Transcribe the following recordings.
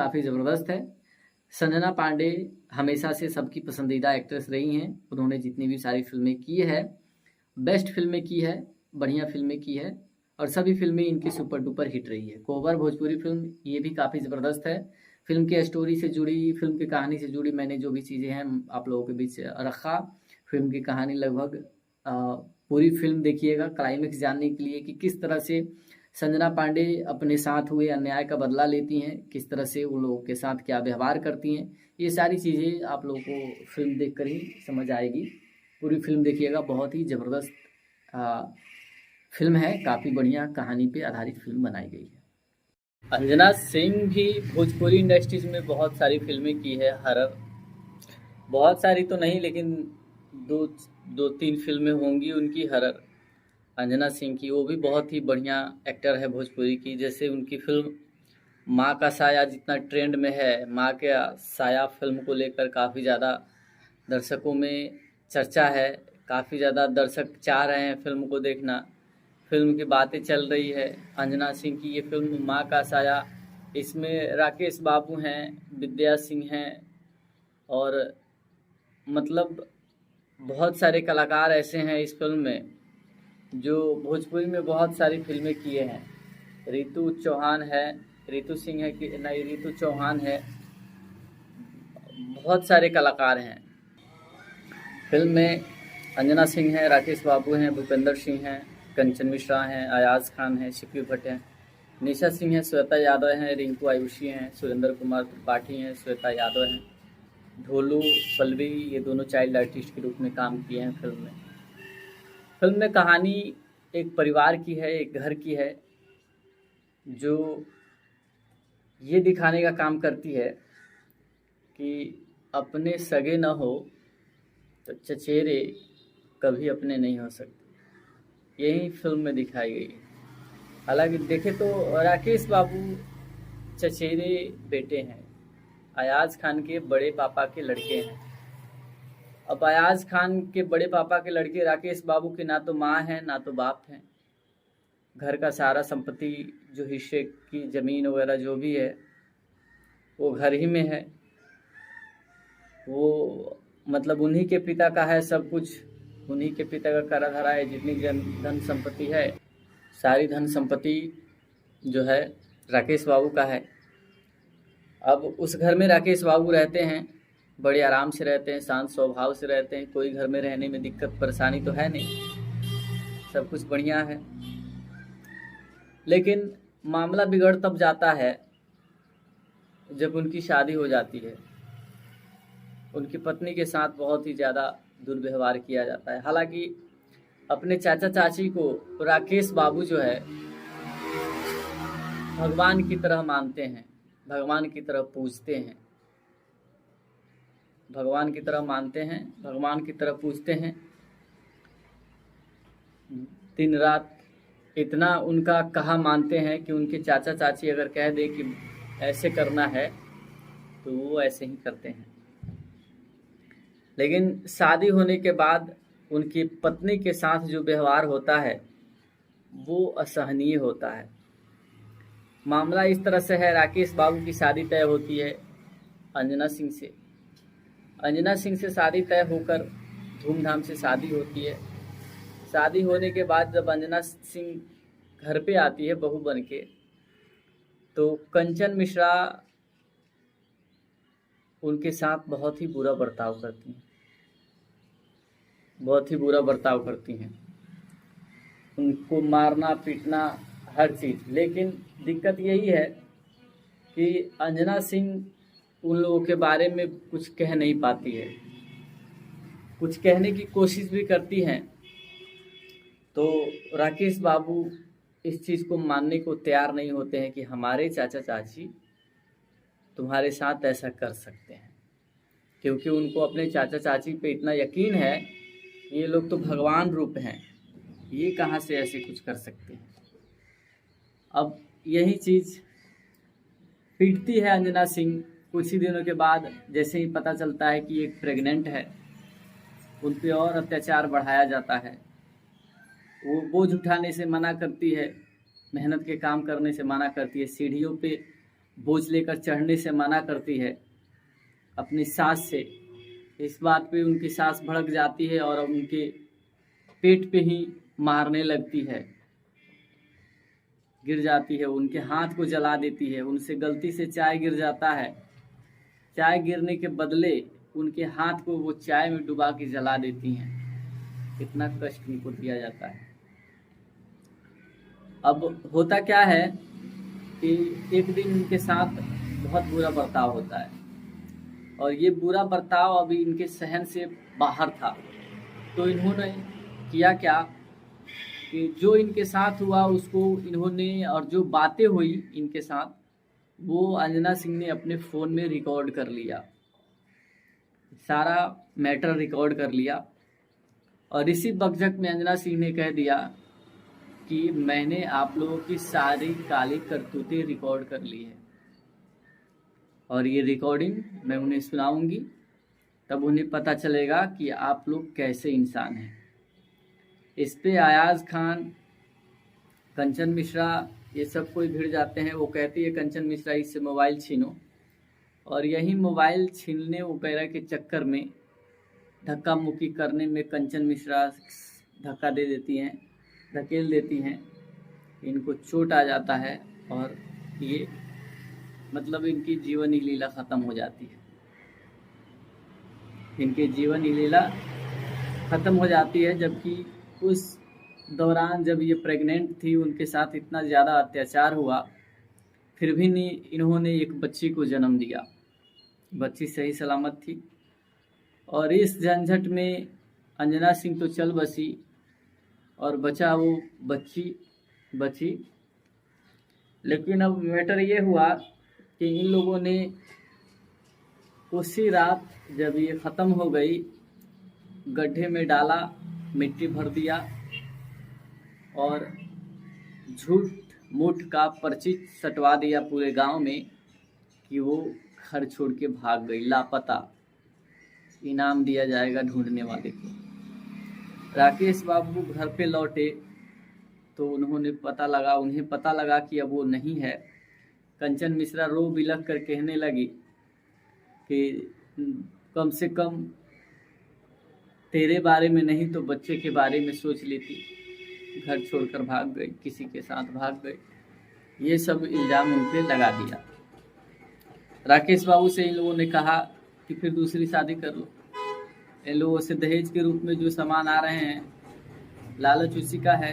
काफ़ी ज़बरदस्त है। संजना पांडे हमेशा से सबकी पसंदीदा एक्ट्रेस रही हैं। उन्होंने जितनी भी सारी फ़िल्में की है, बेस्ट फ़िल्में की है, बढ़िया फ़िल्में की है और सभी फ़िल्में इनकी सुपर डुपर हिट रही है। कोबर भोजपुरी फ़िल्म ये भी काफ़ी ज़बरदस्त है। फ़िल्म की स्टोरी से जुड़ी, फ़िल्म की कहानी से जुड़ी मैंने जो भी चीज़ें हैं आप लोगों के बीच रखा। फ़िल्म की कहानी लगभग अ, पूरी फ़िल्म देखिएगा क्लाइमेक्स जानने के लिए कि किस तरह से संजना पांडे अपने साथ हुए अन्याय का बदला लेती हैं, किस तरह से उन लोगों के साथ क्या व्यवहार करती हैं। ये सारी चीज़ें आप लोगों को फ़िल्म देखकर ही समझ आएगी। पूरी फ़िल्म देखिएगा, बहुत ही ज़बरदस्त फ़िल्म है, काफ़ी बढ़िया कहानी पे आधारित फ़िल्म बनाई गई है। अंजना सिंह भी भोजपुरी इंडस्ट्रीज़ में बहुत सारी फ़िल्में की है, हॉरर। बहुत सारी तो नहीं लेकिन दो 2-3 फ़िल्में होंगी उनकी हॉरर। अंजना सिंह की, वो भी बहुत ही बढ़िया एक्टर है भोजपुरी की। जैसे उनकी फ़िल्म माँ का साया जितना ट्रेंड में है, माँ का साया फ़िल्म को लेकर काफ़ी ज़्यादा दर्शकों में चर्चा है। काफ़ी ज़्यादा दर्शक चाह रहे हैं फ़िल्म को देखना। फ़िल्म की बातें चल रही है। अंजना सिंह की ये फ़िल्म माँ का साया, इसमें राकेश बाबू हैं, विद्या सिंह हैं और मतलब बहुत सारे कलाकार ऐसे हैं इस फ़िल्म में जो भोजपुरी में बहुत सारी फ़िल्में किए हैं। रितु चौहान है, रितु सिंह है कि नहीं, रितु चौहान है, बहुत सारे कलाकार हैं फिल्म में। अंजना सिंह है, राकेश बाबू हैं, भूपेंद्र सिंह हैं, कंचन मिश्रा हैं, अयाज खान हैं, शिप्यू भट्ट हैं, निशा सिंह हैं, श्वेता यादव हैं, रिंकू आयुषी हैं, सुरेंद्र कुमार त्रिपाठी हैं, श्वेता यादव हैं, ढोलू पल्लवी, ये दोनों चाइल्ड आर्टिस्ट के रूप में काम किए हैं फिल्म में। फिल्म में कहानी एक परिवार की है, एक घर की है, जो ये दिखाने का काम करती है कि अपने सगे न हो तो चचेरे कभी अपने नहीं हो सकते। यही फिल्म में दिखाई गई है। हालांकि देखे तो राकेश बाबू चचेरे बेटे हैं, अयाज खान के बड़े पापा के लड़के हैं। अब अयाज खान के बड़े पापा के लड़के राकेश बाबू के ना तो माँ हैं ना तो बाप हैं। घर का सारा संपत्ति, जो हिस्से की ज़मीन वगैरह जो भी है वो घर ही में है। वो मतलब उन्हीं के पिता का है सब कुछ, उन्हीं के पिता का करा धरा है। जितनी धन संपत्ति है, सारी धन संपत्ति जो है राकेश बाबू का है। अब उस घर में राकेश बाबू रहते हैं, बड़े आराम से रहते हैं, शांत स्वभाव से रहते हैं। कोई घर में रहने में दिक्कत परेशानी तो है नहीं, सब कुछ बढ़िया है। लेकिन मामला बिगड़ तब जाता है जब उनकी शादी हो जाती है। उनकी पत्नी के साथ बहुत ही ज़्यादा दुर्व्यवहार किया जाता है। हालांकि अपने चाचा चाची को राकेश बाबू जो है भगवान की तरह मानते हैं, भगवान की तरह पूजते हैं, भगवान की तरह मानते हैं, भगवान की तरह पूजते हैं। दिन रात इतना उनका कहा मानते हैं कि उनके चाचा चाची अगर कह दे कि ऐसे करना है तो वो ऐसे ही करते हैं। लेकिन शादी होने के बाद उनकी पत्नी के साथ जो व्यवहार होता है वो असहनीय होता है। मामला इस तरह से है, राकेश बाबू की शादी तय होती है अंजना सिंह से। अंजना सिंह से शादी तय होकर धूमधाम से शादी होती है। शादी होने के बाद जब अंजना सिंह घर पे आती है बहू बन के, तो कंचन मिश्रा उनके साथ बहुत ही बुरा बर्ताव करती हैं, बहुत ही बुरा बर्ताव करती हैं, उनको मारना पीटना हर चीज़। लेकिन दिक्कत यही है कि अंजना सिंह उन लोगों के बारे में कुछ कह नहीं पाती है। कुछ कहने की कोशिश भी करती हैं तो राकेश बाबू इस चीज़ को मानने को तैयार नहीं होते हैं कि हमारे चाचा चाची तुम्हारे साथ ऐसा कर सकते हैं, क्योंकि उनको अपने चाचा चाची पे इतना यकीन है, ये लोग तो भगवान रूप हैं, ये कहाँ से ऐसे कुछ कर सकते हैं। अब यही चीज़ पीटती है अंजना सिंह। कुछ ही दिनों के बाद जैसे ही पता चलता है कि एक प्रेग्नेंट है, उन पे और अत्याचार बढ़ाया जाता है। वो बोझ उठाने से मना करती है, मेहनत के काम करने से मना करती है, सीढ़ियों पे बोझ लेकर चढ़ने से मना करती है अपनी सास से। इस बात पे उनकी सास भड़क जाती है और उनके पेट पे ही मारने लगती है, गिर जाती है, उनके हाथ को जला देती है। उनसे गलती से चाय गिर जाता है, चाय गिरने के बदले उनके हाथ को वो चाय में डुबा के जला देती हैं। कितना कष्ट उनको दिया जाता है। अब होता क्या है कि एक दिन इनके साथ बहुत बुरा बर्ताव होता है और ये बुरा बर्ताव अभी इनके सहन से बाहर था। तो इन्होंने किया क्या कि जो इनके साथ हुआ उसको इन्होंने, और जो बातें हुई इनके साथ, वो अंजना सिंह ने अपने फ़ोन में रिकॉर्ड कर लिया, सारा मैटर रिकॉर्ड कर लिया। और इसी बकझक में अंजना सिंह ने कह दिया कि मैंने आप लोगों की सारी काली करतूतें रिकॉर्ड कर ली है और ये रिकॉर्डिंग मैं उन्हें सुनाऊंगी, तब उन्हें पता चलेगा कि आप लोग कैसे इंसान हैं। इस पे अयाज खान, कंचन मिश्रा, ये सब कोई भिड़ जाते हैं। वो कहती है कंचन मिश्रा इससे मोबाइल छीनो, और यही मोबाइल छीनने वगैरह के चक्कर में, धक्का मुक्की करने में कंचन मिश्रा धक्का दे देती हैं, धकेल देती हैं, इनको चोट आ जाता है और ये मतलब इनकी जीवन ही लीला ख़त्म हो जाती है। इनके जीवन ही लीला ख़त्म हो जाती है। जबकि उस दौरान जब ये प्रेग्नेंट थी उनके साथ इतना ज़्यादा अत्याचार हुआ, फिर भी नहीं इन्होंने एक बच्ची को जन्म दिया। बच्ची सही सलामत थी और इस झंझट में अंजना सिंह तो चल बसी और बचा वो बची। लेकिन अब मैटर ये हुआ कि इन लोगों ने उसी रात जब ये ख़त्म हो गई, गड्ढे में डाला, मिट्टी भर दिया और झूठ मूठ का पर्ची सटवा दिया पूरे गांव में कि वो घर छोड़ के भाग गई, लापता, इनाम दिया जाएगा ढूंढने वाले को। राकेश बाबू घर पे लौटे तो उन्हें पता लगा कि अब वो नहीं है। कंचन मिश्रा रो बिलख कर कहने लगी कि कम से कम तेरे बारे में नहीं तो बच्चे के बारे में सोच लेती, घर छोड़कर भाग गई, किसी के साथ भाग गई। ये सब इल्ज़ाम उन पे लगा दिया। राकेश बाबू से इन लोगों ने कहा कि फिर दूसरी शादी कर लो, इन लोगों से दहेज के रूप में जो सामान आ रहे हैं, लालच उसी का है,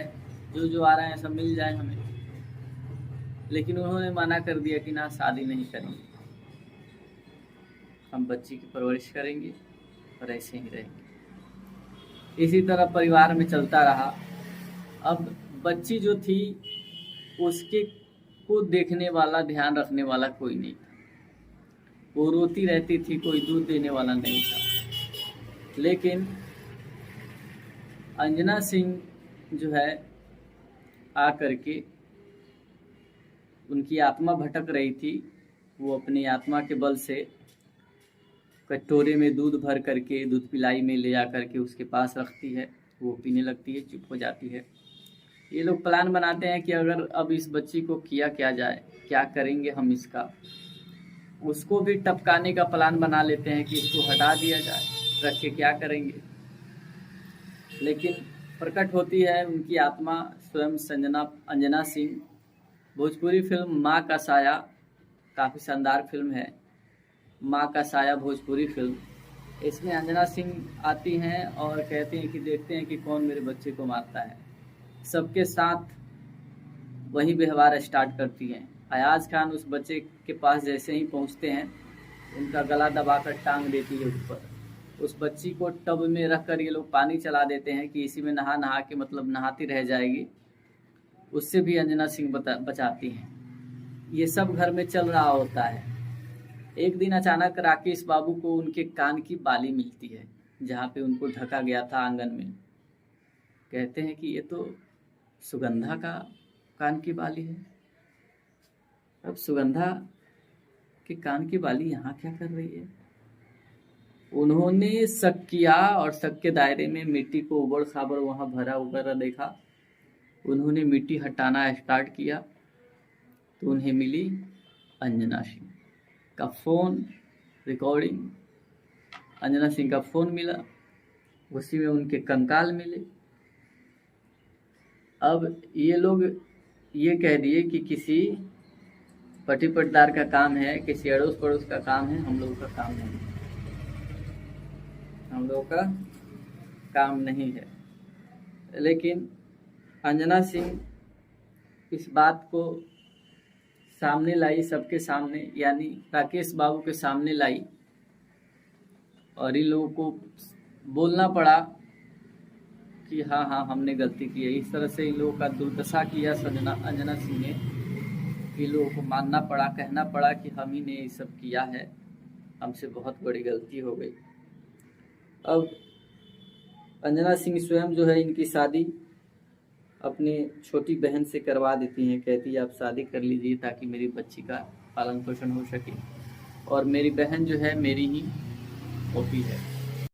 जो आ रहे हैं सब मिल जाए हमें। लेकिन उन्होंने मना कर दिया कि ना, शादी नहीं करेंगे, हम बच्ची की परवरिश करेंगे और ऐसे ही रहेंगे। इसी तरह परिवार में चलता रहा। अब बच्ची जो थी उसके को देखने वाला, ध्यान रखने वाला कोई नहीं था। वो रोती रहती थी, कोई दूध देने वाला नहीं था। लेकिन अंजना सिंह जो है आ करके, उनकी आत्मा भटक रही थी, वो अपनी आत्मा के बल से कटोरे में दूध भर करके दूध पिलाई में ले जा करके उसके पास रखती है। वो पीने लगती है, चुप हो जाती है। ये लोग प्लान बनाते हैं कि अगर अब इस बच्ची को किया क्या जाए, क्या करेंगे हम इसका। उसको भी टपकाने का प्लान बना लेते हैं कि इसको हटा दिया जाए, रख के क्या करेंगे। लेकिन प्रकट होती है उनकी आत्मा स्वयं अंजना सिंह। भोजपुरी फिल्म माँ का साया काफ़ी शानदार फिल्म है। माँ का साया भोजपुरी फिल्म, इसमें अंजना सिंह आती हैं और कहती हैं कि देखते हैं कि कौन मेरे बच्चे को मारता है। सबके साथ वही व्यवहार स्टार्ट करती हैं। अयाज खान उस बच्चे के पास जैसे ही पहुंचते हैं, उनका गला दबाकर टांग देती है ऊपर। उस बच्ची को टब में रख कर ये लोग पानी चला देते हैं कि इसी में नहा के मतलब नहाती रह जाएगी। उससे भी अंजना सिंह बचाती हैं। ये सब घर में चल रहा होता है। एक दिन अचानक राकेश बाबू को उनके कान की बाली मिलती है, जहाँ पे उनको ढका गया था आंगन में। कहते हैं कि ये तो सुगंधा का कान की बाली है। अब सुगंधा के कान की बाली यहाँ क्या कर रही है? उन्होंने शक किया और शक के दायरे में मिट्टी को उबड़ खाबड़ वहाँ भरा वगैरह देखा। उन्होंने मिट्टी हटाना स्टार्ट किया तो उन्हें मिली अंजना सिंह का फ़ोन रिकॉर्डिंग, अंजना सिंह का फ़ोन मिला, उसी में उनके कंकाल मिले। अब ये लोग ये कह दिए कि किसी पट्टी पटदार का काम है, किसी अड़ोस पड़ोस का काम है, हम लोगों का काम नहीं, हम लोगों का काम नहीं है। लेकिन अंजना सिंह इस बात को सामने लाई, सबके सामने, यानी राकेश बाबू के सामने लाई, और इन लोगों को बोलना पड़ा कि हाँ हाँ हमने गलती की है। इस तरह से इन लोगों का दुर्दशा किया अंजना सिंह ने, इन लोगों को मानना पड़ा, कहना पड़ा कि हम ही ने ये सब किया है, हमसे बहुत बड़ी गलती हो गई। अब अंजना सिंह स्वयं जो है इनकी शादी अपनी छोटी बहन से करवा देती हैं, कहती है आप शादी कर लीजिए ताकि मेरी बच्ची का पालन पोषण हो सके, और मेरी बहन जो है मेरी ही कॉपी है।